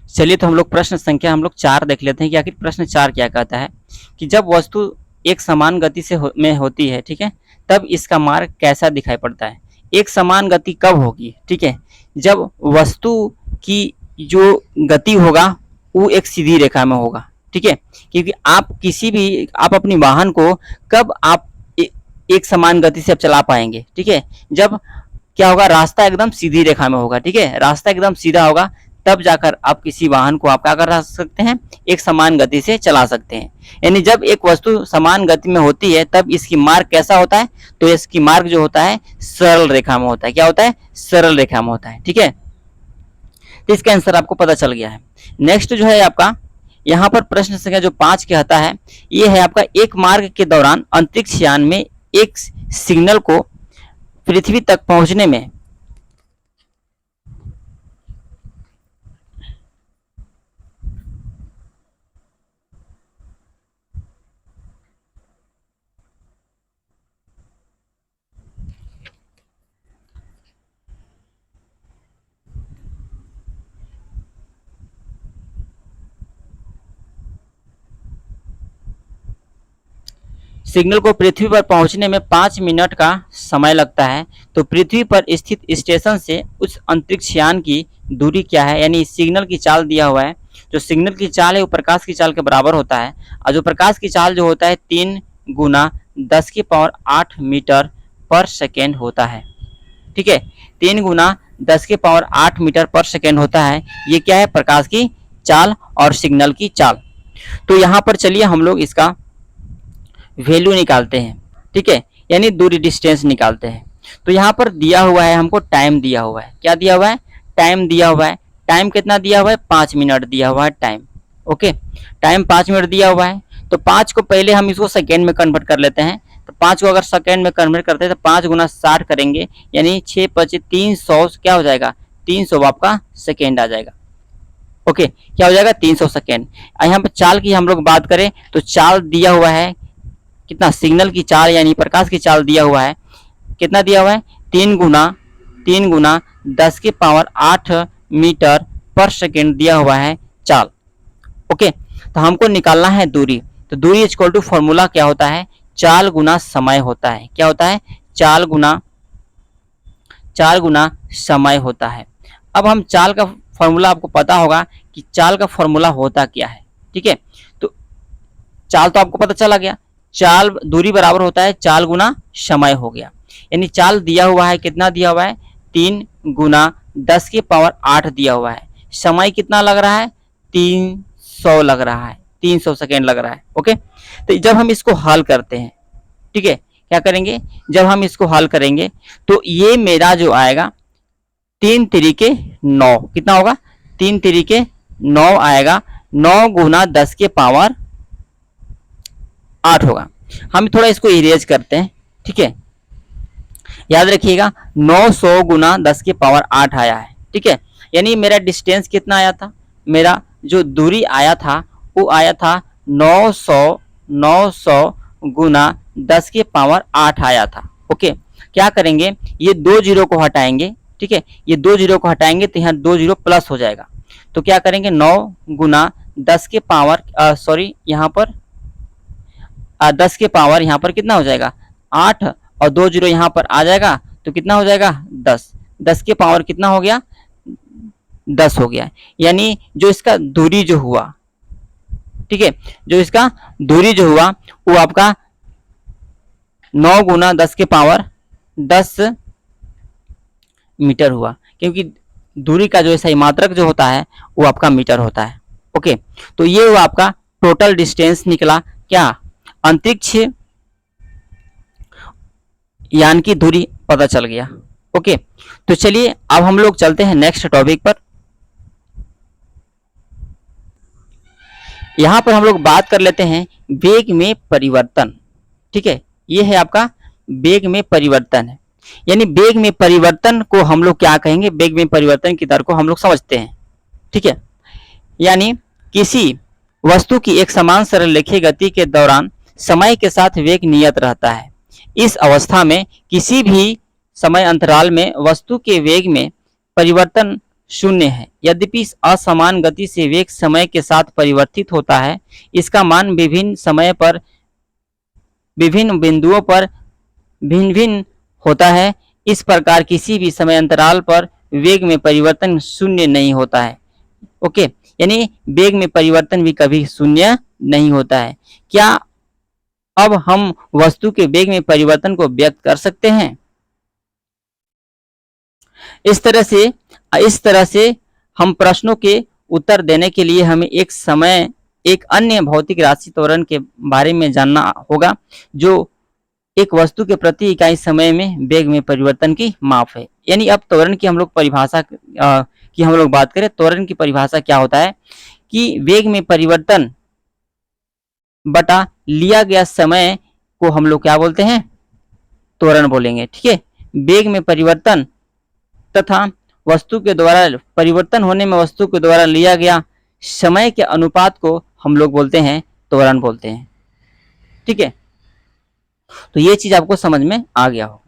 चलिए तो हम लोग प्रश्न संख्या हम लोग 4 देख लेते हैं कि आखिर प्रश्न 4 क्या कहता है कि जब वस्तु एक समान गति से में होती है, ठीक है, तब इसका मार्ग कैसा दिखाई पड़ता है। एक समान गति कब होगी, ठीक है, जब वस्तु की जो गति होगा वो एक सीधी रेखा में होगा, ठीक है, क्योंकि आप अपनी वाहन को कब आप एक समान गति से आप चला पाएंगे, ठीक है, जब क्या होगा, रास्ता एकदम सीधी रेखा में होगा, ठीक है, रास्ता एकदम सीधा होगा, तब जाकर आप किसी वाहन को आप क्या कर सकते हैं, एक समान गति से चला सकते हैं। यानी जब एक वस्तु समान गति में होती है तब इसकी मार्ग कैसा होता है, तो इसकी मार्ग जो होता है सरल रेखा में होता है। क्या होता है, सरल रेखा में होता है, ठीक है। तो इसका आंसर आपको पता चल गया है। नेक्स्ट जो है आपका यहाँ पर प्रश्न संख्या जो 5 कहता है, ये है आपका एक मार्ग के दौरान अंतरिक्ष यान में एक सिग्नल को पृथ्वी तक पहुंचने में सिग्नल को पृथ्वी पर पहुंचने में 5 मिनट का समय लगता है, तो पृथ्वी पर स्थित स्टेशन से उस अंतरिक्ष यान की दूरी क्या है। यानी सिग्नल की चाल दिया हुआ है, जो सिग्नल की चाल है वो प्रकाश की चाल के बराबर होता है, और जो प्रकाश की चाल जो होता है 3 गुना 10 की पावर 8 मीटर पर सेकेंड होता है, ठीक है, 3 गुना 10 की पावर 8 मीटर पर सेकेंड होता है। ये क्या है, प्रकाश की चाल और सिग्नल की चाल। तो यहाँ पर चलिए हम लोग इसका वैल्यू निकालते हैं, ठीक है, यानी दूरी डिस्टेंस निकालते हैं। तो यहाँ पर दिया हुआ है हमको टाइम दिया हुआ है, क्या दिया हुआ है, टाइम दिया हुआ है। टाइम कितना दिया हुआ है, 5 मिनट दिया हुआ है टाइम, ओके, टाइम 5 मिनट दिया हुआ है। तो 5 को पहले हम इसको सेकेंड में कन्वर्ट कर लेते हैं। तो 5 को अगर सेकेंड में कन्वर्ट करते हैं तो 5 गुना 60 करेंगे, यानी 6 5 300 क्या हो जाएगा, 300 आपका सेकेंड आ जाएगा, ओके, क्या हो जाएगा 300 सेकेंड। यहाँ पर चाल की हम लोग बात करें तो चाल दिया हुआ है कितना, सिग्नल की चाल यानी प्रकाश की चाल दिया हुआ है, कितना दिया हुआ है, 3 गुना 10 की पावर 8 मीटर पर सेकेंड दिया हुआ है चाल, ओके। तो हमको निकालना है दूरी, तो दूरी इक्वल टू फॉर्मूला क्या होता है, चाल गुना समय होता है। क्या होता है, चाल गुना समय होता है। अब हम चाल का फॉर्मूला, आपको पता होगा कि चाल का फॉर्मूला होता क्या है, ठीक है। तो चाल तो आपको पता चला गया, चाल दूरी बराबर होता है चाल गुना समय हो गया। यानी चाल दिया हुआ है, कितना दिया हुआ है, 3 गुना 10 की पावर 8 दिया हुआ है। समय कितना लग रहा है, 300 लग रहा है, 300 सेकेंड लग रहा है, ओके। तो जब हम इसको हल करते हैं, ठीक है, क्या करेंगे, जब हम इसको हल करेंगे तो ये मेरा जो आएगा 3 तरीके 9, कितना होगा, 3 तरीके 9 आएगा, 9 गुना 10 के पावर 8 होगा। हम थोड़ा इसको इरेज करते हैं, ठीक है, याद रखिएगा 900 गुना 10 के पावर 8 आया है, ठीक है। यानी मेरा डिस्टेंस कितना आया था, मेरा जो दूरी आया था वो आया था 900 गुना 10 के पावर 8 आया था, ओके। क्या करेंगे, ये 2 जीरो को हटाएंगे, ठीक है, ये 2 जीरो को हटाएंगे तो यहाँ 2 जीरो प्लस हो जाएगा। तो क्या करेंगे, 9 गुना 10 के पावर यहाँ पर 10 के पावर यहाँ पर कितना हो जाएगा 8, और 2 जीरो यहाँ पर आ जाएगा तो कितना हो जाएगा 10, 10 के पावर कितना हो गया 10 हो गया। यानी जो इसका दूरी जो हुआ, ठीक है, जो इसका दूरी जो हुआ वो आपका 9 गुना 10 के पावर 10 मीटर हुआ, क्योंकि दूरी का जो सही मात्रक जो होता है वो आपका मीटर होता है, ओके। तो ये हुआ आपका टोटल डिस्टेंस निकला, क्या, अंतरिक्ष यान की दूरी पता चल गया, ओके। तो चलिए अब हम लोग चलते हैं नेक्स्ट टॉपिक पर। यहां पर हम लोग बात कर लेते हैं वेग में परिवर्तन, ठीक है, ये है आपका वेग में परिवर्तन है। यानी वेग में परिवर्तन को हम लोग क्या कहेंगे, वेग में परिवर्तन की दर को हम लोग समझते हैं, ठीक है। यानी किसी वस्तु की एक समान सरल रेखीय गति के दौरान समय के साथ वेग नियत रहता है। इस अवस्था में किसी भी समय अंतराल में वस्तु के वेग में परिवर्तन शून्य है। यद्यपि इस असमान गति से वेग समय के साथ परिवर्तित होता है, इसका मान विभिन्न समय पर विभिन्न बिंदुओं पर भिन्न भिन्न होता है। इस प्रकार किसी भी समय अंतराल पर वेग में परिवर्तन शून्य नहीं होता है। ओके, यानी वेग में परिवर्तन भी कभी शून्य नहीं होता है। क्या अब हम वस्तु के वेग में परिवर्तन को व्यक्त कर सकते हैं? इस तरह से हम प्रश्नों के उत्तर देने के लिए हमें एक अन्य भौतिक राशि त्वरण के बारे में जानना होगा, जो एक वस्तु के प्रति इकाई समय में वेग में परिवर्तन की माप है। यानी अब त्वरण की हम लोग बात करें, त्वरण की परिभाषा क्या होता है कि वेग में परिवर्तन बटा लिया गया समय को हम लोग क्या बोलते हैं? त्वरण बोलेंगे। ठीक है, वेग में परिवर्तन तथा वस्तु के द्वारा परिवर्तन होने में वस्तु के द्वारा लिया गया समय के अनुपात को हम लोग बोलते हैं त्वरण बोलते हैं। ठीक है, तो ये चीज आपको समझ में आ गया हो।